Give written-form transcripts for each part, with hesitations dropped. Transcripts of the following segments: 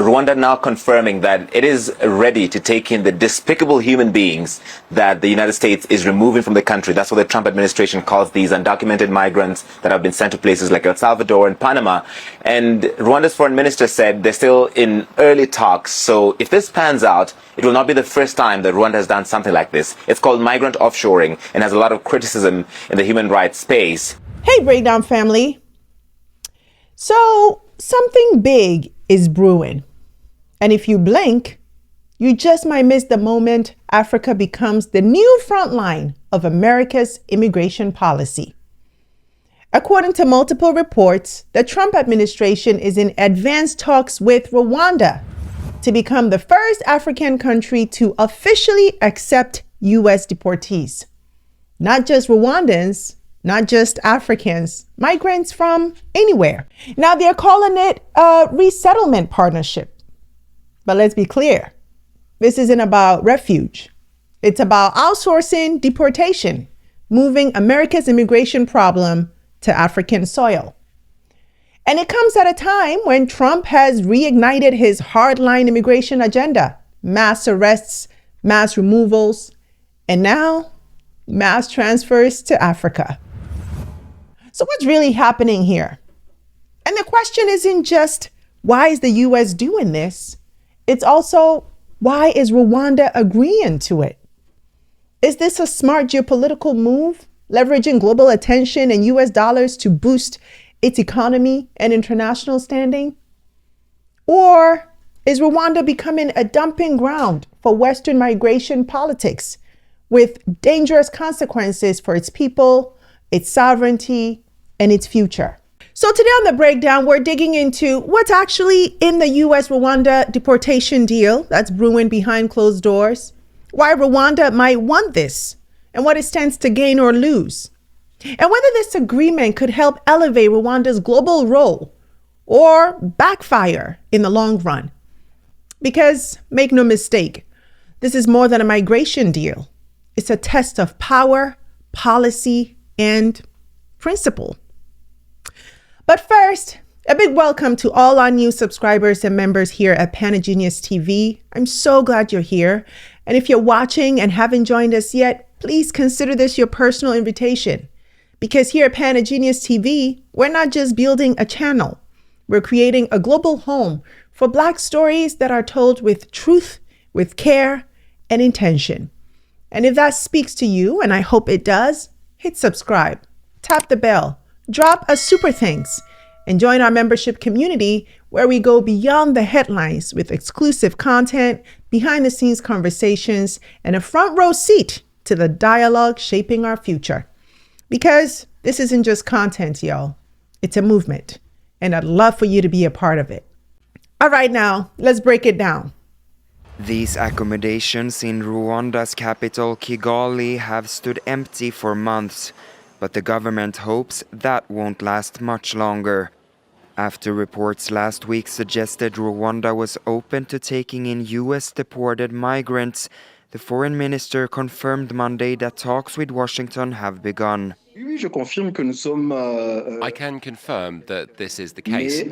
Rwanda now confirming that it is ready to take in the despicable human beings that the United States is removing from the country. That's what the Trump administration calls these undocumented migrants that have been sent to places like El Salvador and Panama. And Rwanda's foreign minister said they're still in early talks. So if this pans out, it will not be the first time that Rwanda has done something like this. It's called migrant offshoring and has a lot of criticism in the human rights space. Hey, Breakdown family. So something big is brewing. And if you blink, you just might miss the moment Africa becomes the new front line of America's immigration policy. According to multiple reports, the Trump administration is in advanced talks with Rwanda to become the first African country to officially accept U.S. deportees. Not just Rwandans, not just Africans, migrants from anywhere. Now they're calling it a resettlement partnership. But let's be clear, this isn't about refuge. It's about outsourcing deportation, moving America's immigration problem to African soil. And it comes at a time when Trump has reignited his hardline immigration agenda, mass arrests, mass removals, and now mass transfers to Africa. So what's really happening here? And the question isn't just, why is the U.S. doing this? It's also, why is Rwanda agreeing to it? Is this a smart geopolitical move, leveraging global attention and U.S. dollars to boost its economy and international standing? Or is Rwanda becoming a dumping ground for Western migration politics with dangerous consequences for its people, its sovereignty, and its future? So today on The Breakdown, we're digging into what's actually in the US-Rwanda deportation deal that's brewing behind closed doors, why Rwanda might want this, and what it stands to gain or lose, and whether this agreement could help elevate Rwanda's global role or backfire in the long run. Because make no mistake, this is more than a migration deal. It's a test of power, policy, and principle. But first, a big welcome to all our new subscribers and members here at Panagenius TV. I'm so glad you're here. And if you're watching and haven't joined us yet, please consider this your personal invitation. Because here at Panagenius TV, we're not just building a channel. We're creating a global home for Black stories that are told with truth, with care, and intention. And if that speaks to you, and I hope it does, hit subscribe, tap the bell, drop a super thanks, and join our membership community where we go beyond the headlines with exclusive content, behind the scenes conversations, and a front row seat to the dialogue shaping our future. Because this isn't just content, y'all. It's a movement, and I'd love for you to be a part of it. All right, now, let's break it down. These accommodations in Rwanda's capital, Kigali, have stood empty for months, but the government hopes that won't last much longer. After reports last week suggested Rwanda was open to taking in US-deported migrants, the foreign minister confirmed Monday that talks with Washington have begun. I can confirm that this is the case,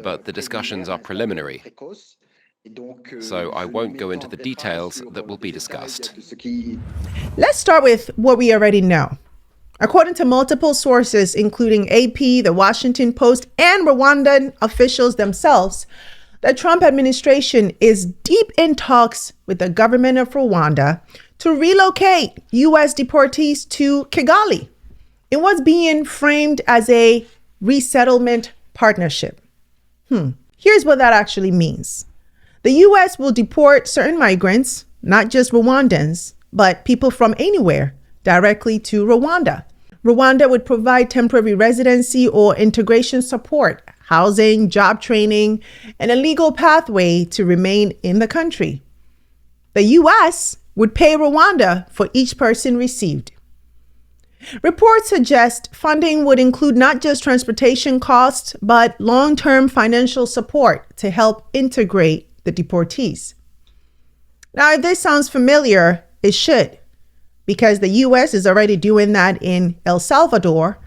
but the discussions are preliminary. So I won't go into the details that will be discussed. Let's start with what we already know. According to multiple sources, including AP, the Washington Post, and Rwandan officials themselves, the Trump administration is deep in talks with the government of Rwanda to relocate U.S. deportees to Kigali in what's being framed as a resettlement partnership. Here's what that actually means. The U.S. will deport certain migrants, not just Rwandans, but people from anywhere, directly to Rwanda. Rwanda would provide temporary residency or integration support, housing, job training, and a legal pathway to remain in the country. The U.S. would pay Rwanda for each person received. Reports suggest funding would include not just transportation costs, but long-term financial support to help integrate the deportees. Now, if this sounds familiar, it should, because the U.S. is already doing that in El Salvador.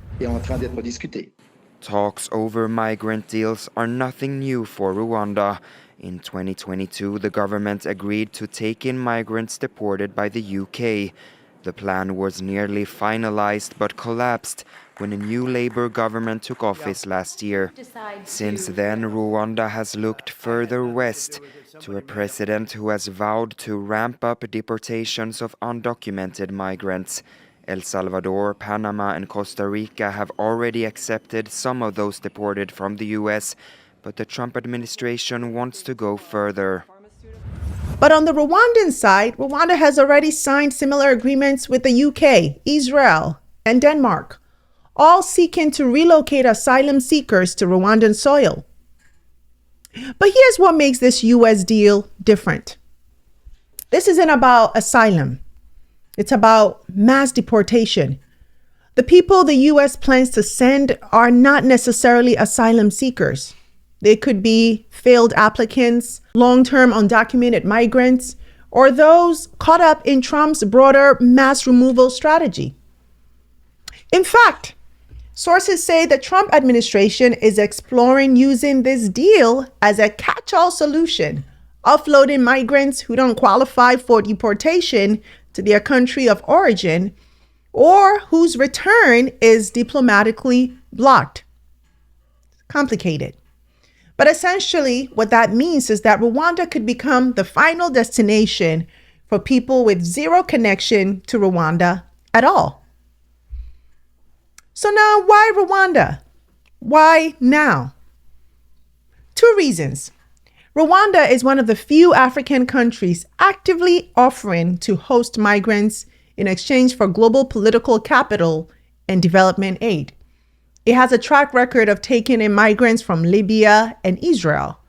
Talks over migrant deals are nothing new for Rwanda. In 2022, the government agreed to take in migrants deported by the UK. The plan was nearly finalized but collapsed when a new Labour government took office last year. Since then, Rwanda has looked further west to a president who has vowed to ramp up deportations of undocumented migrants. El Salvador, Panama, and Costa Rica have already accepted some of those deported from the US, but the Trump administration wants to go further. But on the Rwandan side, Rwanda has already signed similar agreements with the UK, Israel, and Denmark, all seeking to relocate asylum seekers to Rwandan soil. But here's what makes this US deal different. This isn't about asylum. It's about mass deportation. The people the US plans to send are not necessarily asylum seekers. They could be failed applicants, long-term undocumented migrants, or those caught up in Trump's broader mass removal strategy. In fact, sources say the Trump administration is exploring using this deal as a catch-all solution, offloading migrants who don't qualify for deportation to their country of origin or whose return is diplomatically blocked. Complicated. But essentially, what that means is that Rwanda could become the final destination for people with zero connection to Rwanda at all. So now, why Rwanda? Why now? Two reasons. Rwanda is one of the few African countries actively offering to host migrants in exchange for global political capital and development aid. It has a track record of taking in migrants from Libya and Israel,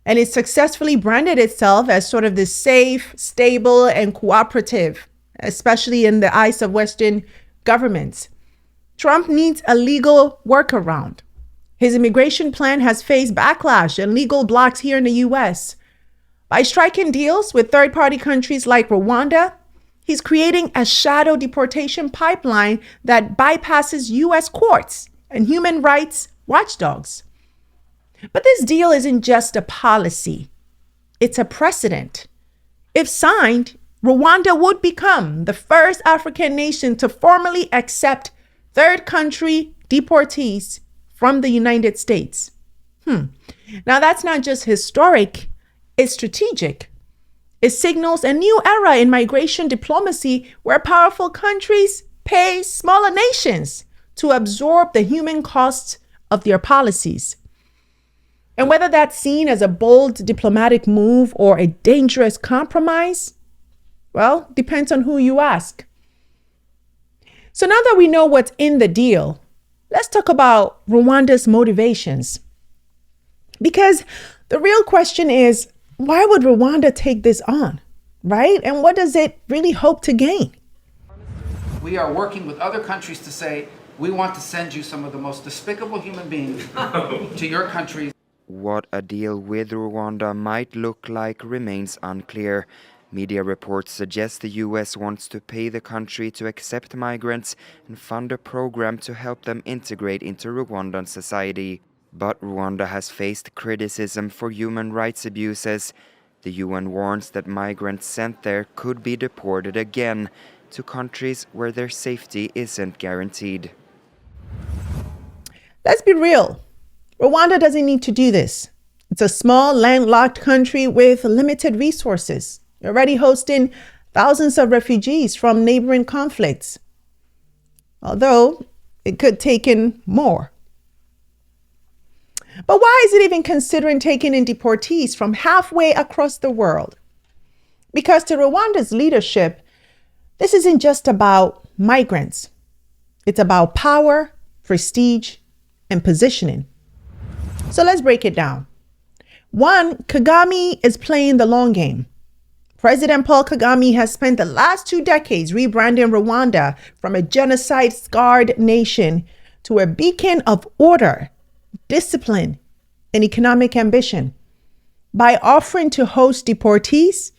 and it successfully branded itself as sort of this safe, stable, and cooperative, especially in the eyes of Western governments. Trump needs a legal workaround. His immigration plan has faced backlash and legal blocks here in the US. By striking deals with third-party countries like Rwanda, he's creating a shadow deportation pipeline that bypasses US courts and human rights watchdogs. But this deal isn't just a policy. It's a precedent. If signed, Rwanda would become the first African nation to formally accept third country deportees from the United States. Now that's not just historic, it's strategic. It signals a new era in migration diplomacy where powerful countries pay smaller nations to absorb the human costs of their policies. And whether that's seen as a bold diplomatic move or a dangerous compromise, well, depends on who you ask. So now that we know what's in the deal, let's talk about Rwanda's motivations. Because the real question is, why would Rwanda take this on, right? And what does it really hope to gain? We are working with other countries to say, we want to send you some of the most despicable human beings to your countries. What a deal with Rwanda might look like remains unclear. Media reports suggest the US wants to pay the country to accept migrants and fund a program to help them integrate into Rwandan society. But Rwanda has faced criticism for human rights abuses. The UN warns that migrants sent there could be deported again to countries where their safety isn't guaranteed. Let's be real. Rwanda doesn't need to do this. It's a small, landlocked country with limited resources, already hosting thousands of refugees from neighboring conflicts. Although it could take in more. But why is it even considering taking in deportees from halfway across the world? Because to Rwanda's leadership, this isn't just about migrants. It's about power, prestige, and positioning. So let's break it down. One, Kagame is playing the long game. President Paul Kagame has spent the last 2 decades rebranding Rwanda from a genocide-scarred nation to a beacon of order, discipline, and economic ambition. By offering to host deportees,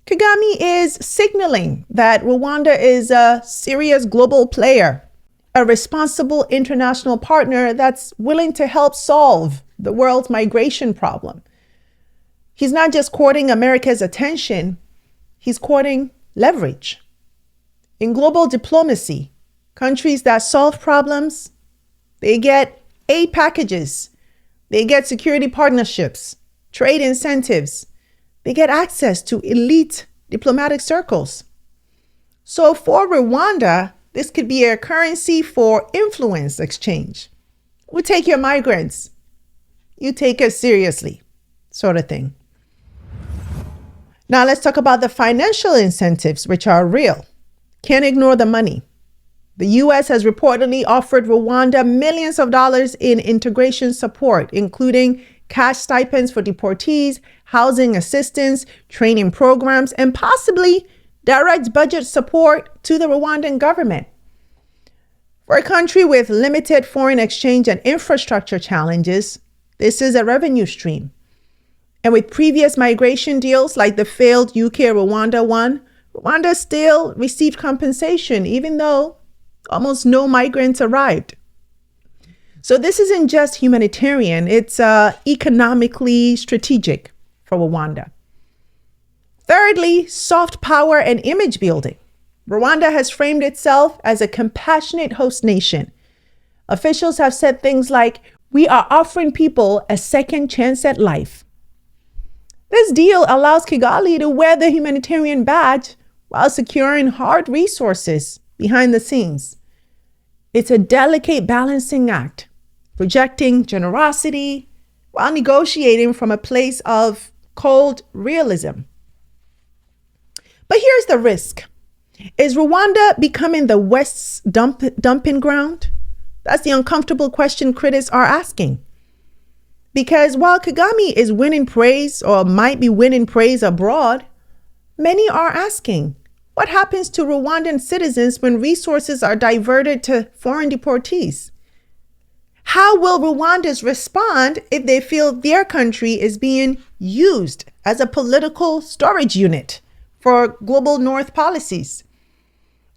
Kagame is signaling that Rwanda is a serious global player a responsible international partner that's willing to help solve the world's migration problem. He's not just courting America's attention, he's courting leverage. In global diplomacy, countries that solve problems, they get aid packages, they get security partnerships, trade incentives, they get access to elite diplomatic circles. So for Rwanda, this could be a currency for influence exchange. We take your migrants, you take us seriously, sort of thing. Now let's talk about the financial incentives, which are real. Can't ignore the money. The US has reportedly offered Rwanda millions of dollars in integration support, including cash stipends for deportees, housing assistance, training programs, and possibly direct budget support to the Rwandan government. For a country with limited foreign exchange and infrastructure challenges, this is a revenue stream. And with previous migration deals like the failed UK-Rwanda one, Rwanda still received compensation, even though almost no migrants arrived. So this isn't just humanitarian, it's economically strategic for Rwanda. Thirdly, soft power and image building. Rwanda has framed itself as a compassionate host nation. Officials have said things like, "We are offering people a second chance at life." This deal allows Kigali to wear the humanitarian badge while securing hard resources behind the scenes. It's a delicate balancing act, projecting generosity while negotiating from a place of cold realism. But here's the risk. Is Rwanda becoming the West's dumping ground? That's the uncomfortable question critics are asking. Because while Kagame is winning praise or might be winning praise abroad, many are asking, what happens to Rwandan citizens when resources are diverted to foreign deportees? How will Rwandans respond if they feel their country is being used as a political storage unit for global North policies?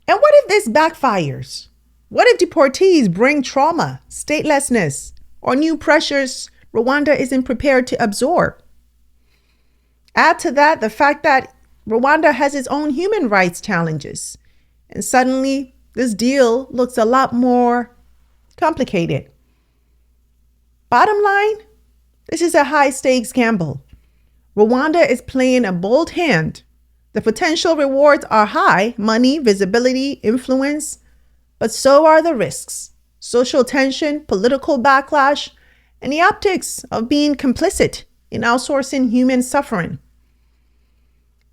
And what if this backfires? What if deportees bring trauma, statelessness, or new pressures Rwanda isn't prepared to absorb? Add to that the fact that Rwanda has its own human rights challenges, and suddenly this deal looks a lot more complicated. Bottom line, this is a high-stakes gamble. Rwanda is playing a bold hand. The potential rewards are high: money, visibility, influence, but so are the risks: social tension, political backlash, and the optics of being complicit in outsourcing human suffering.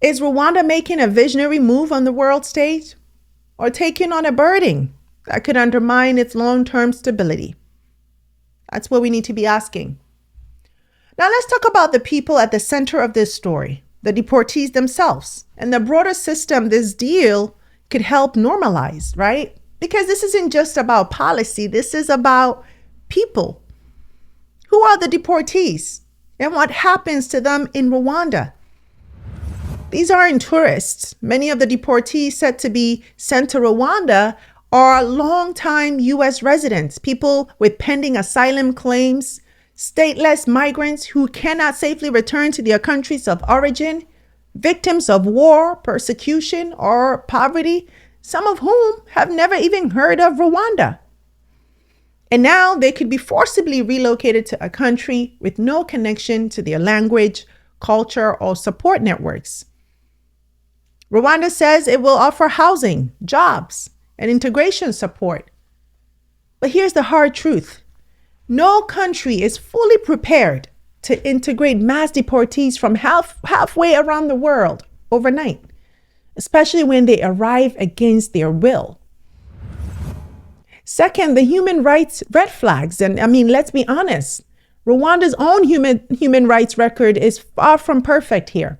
Is Rwanda making a visionary move on the world stage, or taking on a burden that could undermine its long-term stability? That's what we need to be asking. Now let's talk about the people at the center of this story, the deportees themselves, and the broader system this deal could help normalize, right? Because this isn't just about policy, this is about people. Who are the deportees, and what happens to them in Rwanda? These aren't tourists. Many of the deportees said to be sent to Rwanda are longtime US residents, people with pending asylum claims, stateless migrants who cannot safely return to their countries of origin, victims of war, persecution, or poverty, some of whom have never even heard of Rwanda. And now they could be forcibly relocated to a country with no connection to their language, culture, or support networks. Rwanda says it will offer housing, jobs, and integration support. But here's the hard truth. No country is fully prepared to integrate mass deportees from halfway around the world overnight, especially when they arrive against their will. Second, the human rights red flags. And I mean, let's be honest, Rwanda's own human rights record is far from perfect here.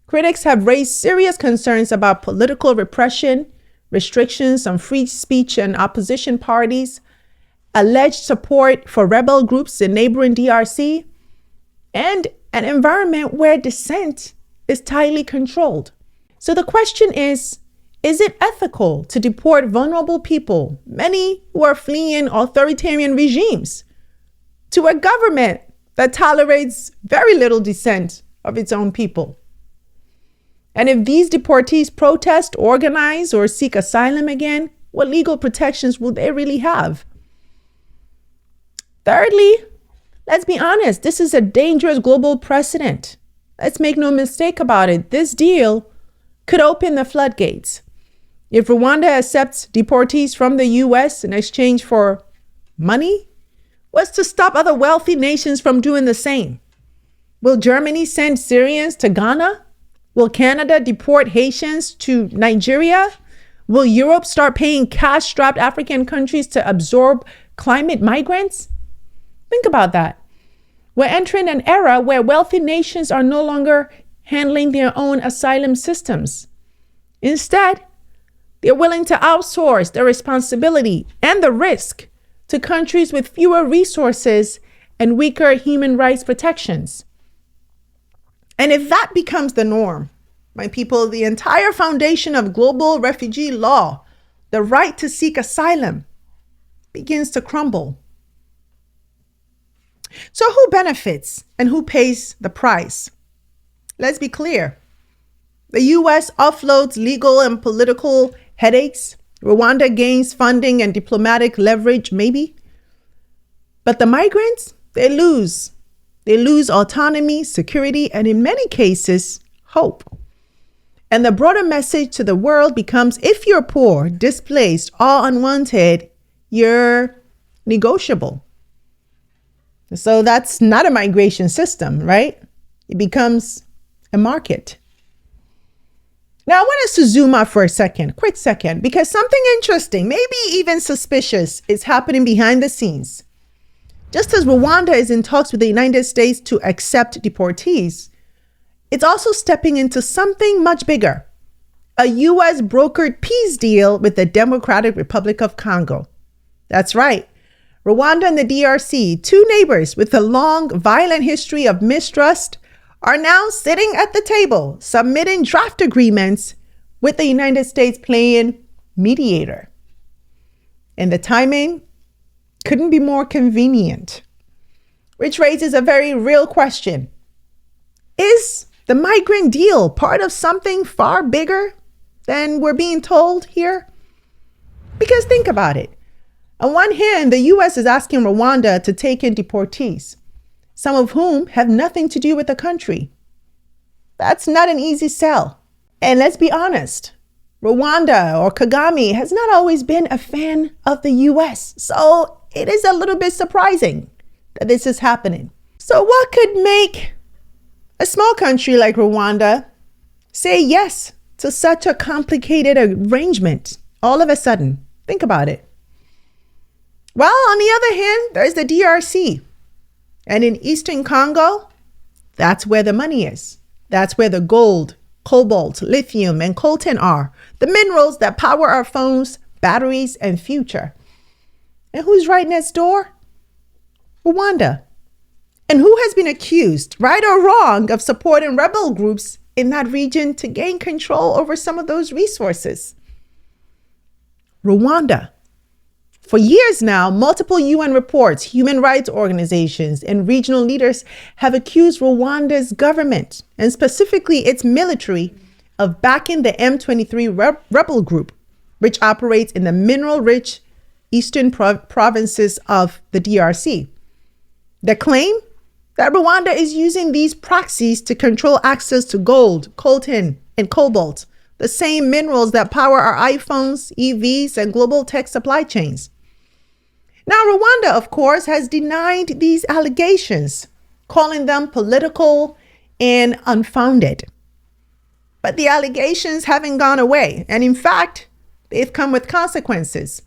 Critics have raised serious concerns about political repression, restrictions on free speech and opposition parties, alleged support for rebel groups in neighboring DRC, and an environment where dissent is tightly controlled. So the question is Is it ethical to deport vulnerable people, many who are fleeing authoritarian regimes, to a government that tolerates very little dissent of its own people? And if these deportees protest, organize, or seek asylum again, what legal protections will they really have? Thirdly, let's be honest, this is a dangerous global precedent. Let's make no mistake about it. This deal could open the floodgates. If Rwanda accepts deportees from the US in exchange for money, what's to stop other wealthy nations from doing the same? Will Germany send Syrians to Ghana? Will Canada deport Haitians to Nigeria? Will Europe start paying cash-strapped African countries to absorb climate migrants? Think about that. We're entering an era where wealthy nations are no longer handling their own asylum systems. Instead, they're willing to outsource the responsibility and the risk to countries with fewer resources and weaker human rights protections. And if that becomes the norm, my people, the entire foundation of global refugee law, the right to seek asylum, begins to crumble. So who benefits and who pays the price? Let's be clear. The US offloads legal and political headaches. Rwanda gains funding and diplomatic leverage, maybe. But the migrants, they lose. They lose autonomy, security, and in many cases, hope. And the broader message to the world becomes, if you're poor, displaced, or unwanted, you're negotiable. So that's not a migration system, right? It becomes a market. Now, I want us to zoom out for a second, quick second, because something interesting, maybe even suspicious, is happening behind the scenes. Just as Rwanda is in talks with the United States to accept deportees, it's also stepping into something much bigger, a US brokered peace deal with the Democratic Republic of Congo. That's right. Rwanda and the DRC, two neighbors with a long, violent history of mistrust, are now sitting at the table, submitting draft agreements with the United States playing mediator. And the timing couldn't be more convenient, which raises a very real question. Is the migrant deal part of something far bigger than we're being told here? Because think about it. On one hand, the US is asking Rwanda to take in deportees, some of whom have nothing to do with the country. That's not an easy sell. And let's be honest, Rwanda or Kagame has not always been a fan of the US. So it is a little bit surprising that this is happening. So what could make a small country like Rwanda say yes to such a complicated arrangement all of a sudden? Think about it. Well, on the other hand, there's the DRC. And in Eastern Congo, that's where the money is. That's where the gold, cobalt, lithium, and coltan are, the minerals that power our phones, batteries, and future. And who's right next door? Rwanda. And who has been accused, right or wrong, of supporting rebel groups in that region to gain control over some of those resources? Rwanda. For years now, multiple UN reports, human rights organizations, and regional leaders have accused Rwanda's government, and specifically its military, of backing the M23 rebel group, which operates in the mineral-rich eastern provinces of the DRC. The claim that Rwanda is using these proxies to control access to gold, coltan, and cobalt, the same minerals that power our iPhones, EVs, and global tech supply chains. Now, Rwanda, of course, has denied these allegations, calling them political and unfounded. But the allegations haven't gone away. And in fact, they've come with consequences.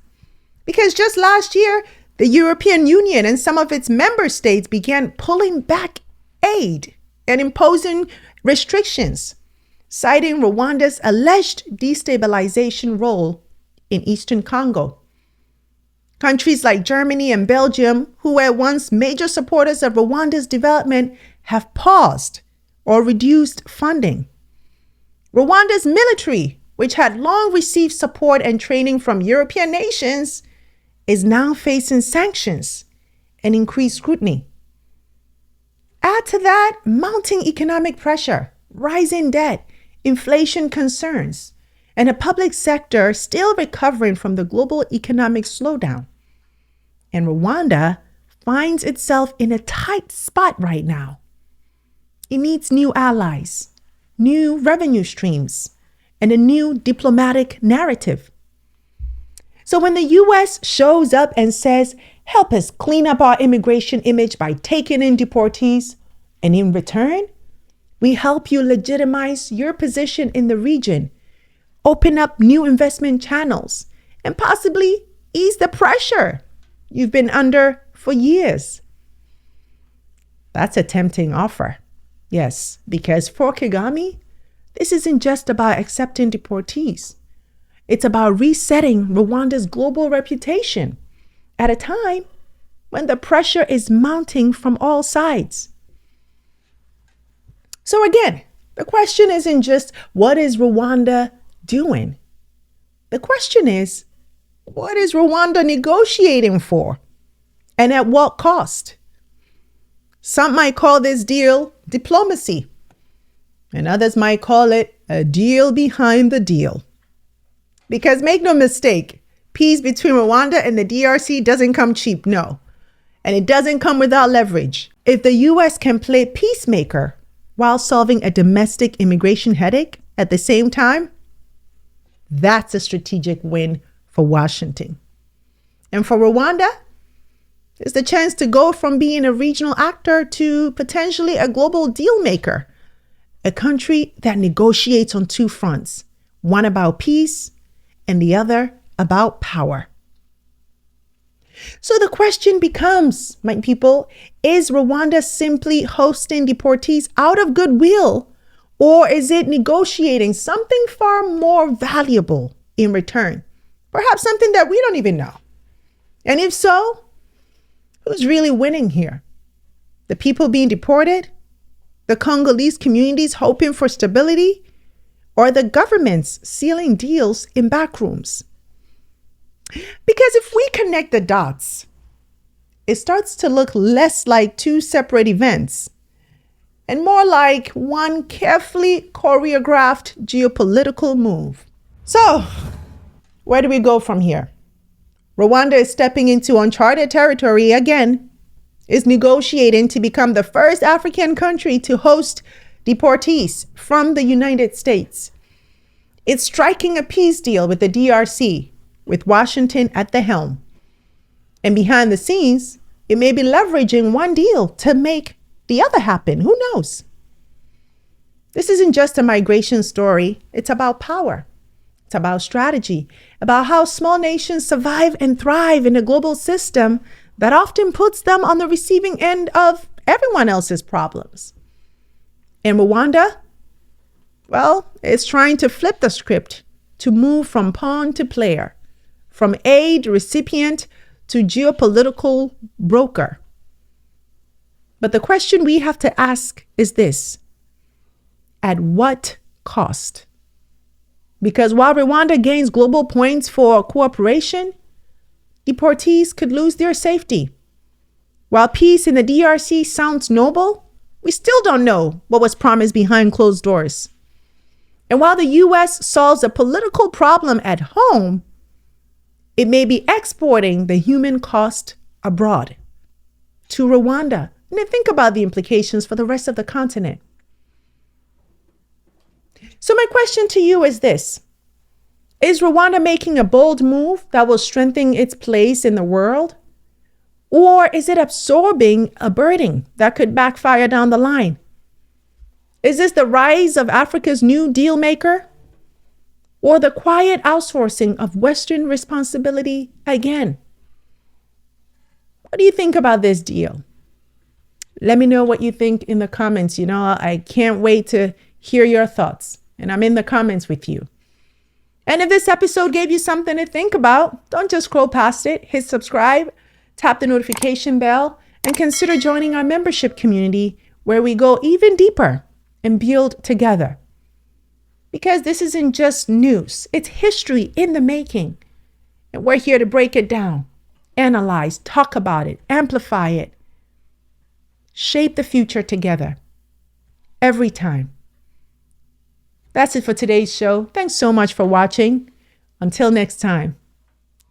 Because just last year, the European Union and some of its member states began pulling back aid and imposing restrictions, citing Rwanda's alleged destabilization role in Eastern Congo. Countries like Germany and Belgium, who were once major supporters of Rwanda's development, have paused or reduced funding. Rwanda's military which had long received support and training from European nations, is now facing sanctions and increased scrutiny. Add to that mounting economic pressure, rising debt, inflation concerns, and a public sector still recovering from the global economic slowdown. And Rwanda finds itself in a tight spot right now. It needs new allies, new revenue streams, and a new diplomatic narrative. So when the US shows up and says, help us clean up our immigration image by taking in deportees, and in return, we help you legitimize your position in the region, open up new investment channels, and possibly ease the pressure you've been under for years. That's a tempting offer. Yes, because for Kagame, this isn't just about accepting deportees. It's about resetting Rwanda's global reputation at a time when the pressure is mounting from all sides. So again, the question isn't just what is Rwanda doing? The question is, what is Rwanda negotiating for? And at what cost? Some might call this deal diplomacy, and others might call it a deal behind the deal. Because make no mistake, peace between Rwanda and the DRC doesn't come cheap, no. And it doesn't come without leverage. If the US can play peacemaker while solving a domestic immigration headache at the same time, that's a strategic win for Washington. And for Rwanda, it's the chance to go from being a regional actor to potentially a global deal maker, a country that negotiates on two fronts, one about peace and the other about power. So the question becomes, my people, is Rwanda simply hosting deportees out of goodwill, or is it negotiating something far more valuable in return? Perhaps something that we don't even know. And if so, who's really winning here? The people being deported? The Congolese communities hoping for stability? Or the governments sealing deals in back rooms? Because if we connect the dots, it starts to look less like two separate events and more like one carefully choreographed geopolitical move. So, where do we go from here? Rwanda is stepping into uncharted territory again, is negotiating to become the first African country to host deportees from the United States. It's striking a peace deal with the DRC, with Washington at the helm. And behind the scenes, it may be leveraging one deal to make the other happen. Who knows? This isn't just a migration story. It's about power. It's about strategy, about how small nations survive and thrive in a global system that often puts them on the receiving end of everyone else's problems. And Rwanda, well, it's trying to flip the script to move from pawn to player, from aid recipient to geopolitical broker. But the question we have to ask is this: at what cost? Because while Rwanda gains global points for cooperation, deportees could lose their safety. While peace in the DRC sounds noble, we still don't know what was promised behind closed doors. And while the US solves a political problem at home, it may be exporting the human cost abroad to Rwanda. And then think about the implications for the rest of the continent. So my question to you is this: is Rwanda making a bold move that will strengthen its place in the world? Or is it absorbing a burden that could backfire down the line? Is this the rise of Africa's new deal maker? Or the quiet outsourcing of Western responsibility again? What do you think about this deal? Let me know what you think in the comments. I can't wait to hear your thoughts. And I'm in the comments with you. And if this episode gave you something to think about, don't just scroll past it. Hit subscribe, tap the notification bell, and consider joining our membership community where we go even deeper and build together. because this isn't just news, it's history in the making. And we're here to break it down, analyze, talk about it, amplify it, shape the future together every time. That's it for today's show. Thanks so much for watching. Until next time,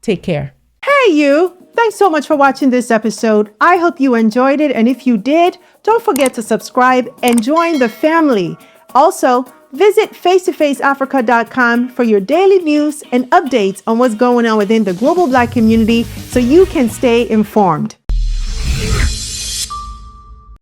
take care. Hey, you! Thanks so much for watching this episode. I hope you enjoyed it. And if you did, don't forget to subscribe and join the family. Also, visit face2faceafrica.com for your daily news and updates on what's going on within the global Black community so you can stay informed.